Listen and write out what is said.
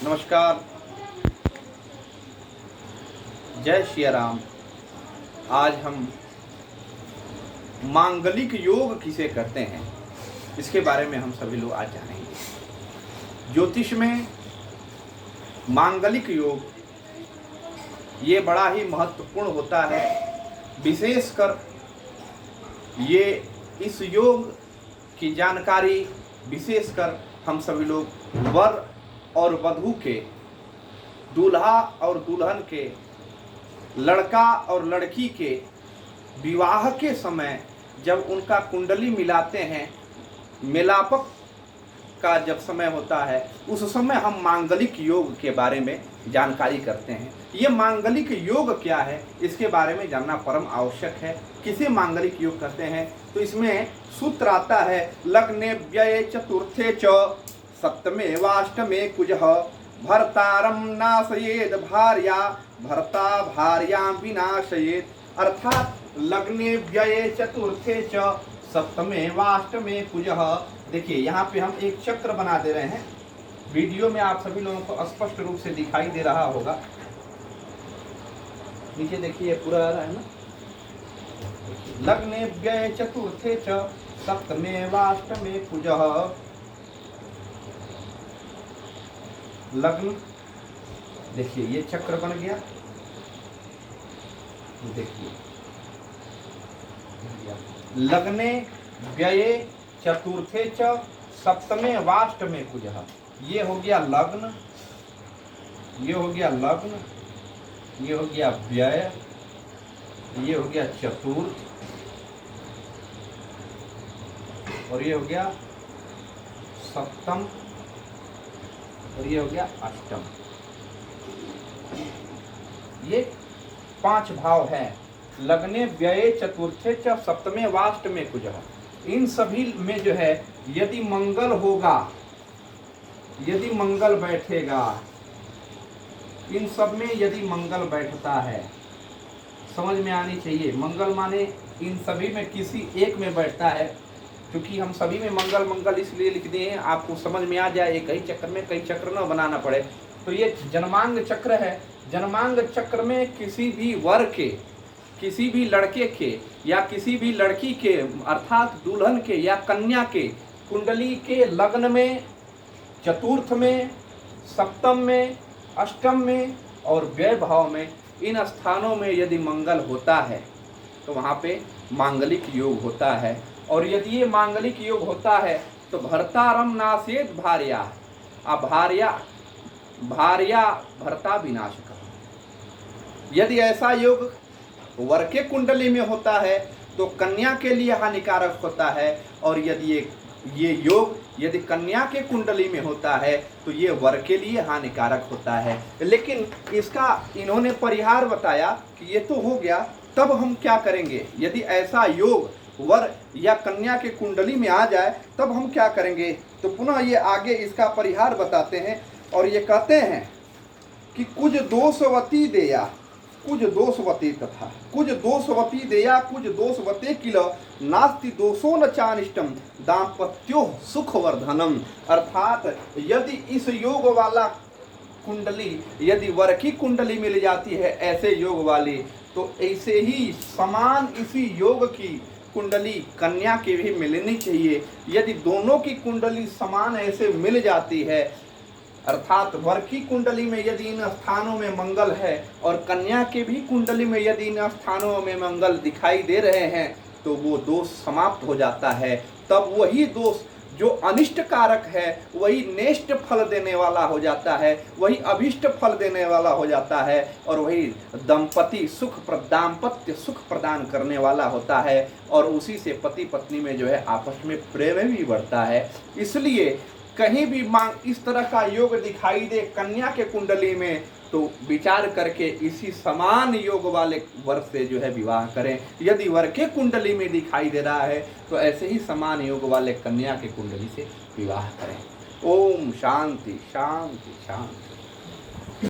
नमस्कार। जय श्री राम। आज हम मांगलिक योग किसे कहते हैं इसके बारे में हम सभी लोग आज जानेंगे। ज्योतिष में मांगलिक योग ये बड़ा ही महत्वपूर्ण होता है। विशेषकर ये इस योग की जानकारी विशेषकर हम सभी लोग वर और वधू के, दूल्हा और दुल्हन के, लड़का और लड़की के विवाह के समय जब उनका कुंडली मिलाते हैं, मिलापक का जब समय होता है, उस समय हम मांगलिक योग के बारे में जानकारी करते हैं। ये मांगलिक योग क्या है इसके बारे में जानना परम आवश्यक है। किसे मांगलिक योग कहते हैं तो इसमें सूत्र आता है, लग्ने व्यये चतुर्थे च सप्तमे वाष्टमे कुजः भर्तारं नाशयेद भार्या भर्ता भार्यां विनाशयेत। अर्थात लग्ने व्यये चतुर्थे च सप्तमे वाष्टमे कुजः। देखिए यहाँ पे हम एक चक्र बना दे रहे हैं। वीडियो में आप सभी लोगों को स्पष्ट रूप से दिखाई दे रहा होगा। नीचे देखिए पूरा आ रहा है ना। लग्ने व्यये चतुर्थे च सप्तमे वाष्टमे कुजः। लग्न, देखिए ये चक्र बन गया। देखिए लग्ने व्यये चतुर्थे च सप्तमे वाष्टमे कुजः। ये हो गया लग्न, ये हो गया लग्न, ये हो गया व्यय, ये हो गया चतुर्थ और ये हो गया सप्तम और ये हो गया अष्टम। ये 5 भाव हैं। लग्ने व्यये चतुर्थे च सप्तमे वाष्टमे कुजः। इन सभी में जो है यदि मंगल होगा, यदि मंगल बैठेगा, इन सब में यदि मंगल बैठता है, समझ में आनी चाहिए। मंगल माने इन सभी में किसी एक में बैठता है। क्योंकि हम सभी में मंगल मंगल इसलिए लिख दिए हैं आपको समझ में आ जाए, एक ही चक्र में कई चक्र न बनाना पड़े। तो ये जन्मांग चक्र है। जन्मांग चक्र में किसी भी वर के, किसी भी लड़के के या किसी भी लड़की के अर्थात दुल्हन के या कन्या के कुंडली के लग्न में, चतुर्थ में, सप्तम में, अष्टम में और व्यय भाव में, इन स्थानों में यदि मंगल होता है तो वहाँ पे मांगलिक योग होता है। और यदि ये मांगलिक योग होता है तो भर्तारम नाशेत भार्या, भार्या भार्या भर्ता विनाशक। यदि ऐसा योग वर के कुंडली में होता है तो कन्या के लिए हानिकारक होता है। और यदि ये योग यदि कन्या के कुंडली में होता है तो ये वर के लिए हानिकारक होता है। लेकिन इसका इन्होंने परिहार बताया कि ये तो हो गया, तब हम क्या करेंगे। यदि ऐसा योग वर या कन्या के कुंडली में आ जाए तब हम क्या करेंगे, तो पुनः ये आगे इसका परिहार बताते हैं। और ये कहते हैं कि कुछ दोषवती देया, कुछ दोषवती तथा कुछ दोषवती देया कुछ दोषवते किल नास्ति दोषो न चानिष्टम दाम्पत्यो सुखवर्धनम। अर्थात यदि इस योग वाला कुंडली यदि वर की कुंडली मिल जाती है ऐसे योग वाली, तो ऐसे ही समान इसी योग की कुंडली कन्या की भी मिलनी चाहिए। यदि दोनों की कुंडली समान ऐसे मिल जाती है, अर्थात वर की कुंडली में यदि इन स्थानों में मंगल है और कन्या के भी कुंडली में यदि इन स्थानों में मंगल दिखाई दे रहे हैं तो वो दोष समाप्त हो जाता है। तब वही दोष जो अनिष्ट कारक है वही नेष्ट फल देने वाला हो जाता है, वही अभिष्ट फल देने वाला हो जाता है और वही दाम्पत्य सुख प्रदान करने वाला होता है। और उसी से पति पत्नी में जो है आपस में प्रेम भी बढ़ता है। इसलिए कहीं भी मांग इस तरह का योग दिखाई दे कन्या के कुंडली में तो विचार करके इसी समान योग वाले वर से जो है विवाह करें। यदि वर के कुंडली में दिखाई दे रहा है तो ऐसे ही समान योग वाले कन्या के कुंडली से विवाह करें। ओम शांति शांति शांति।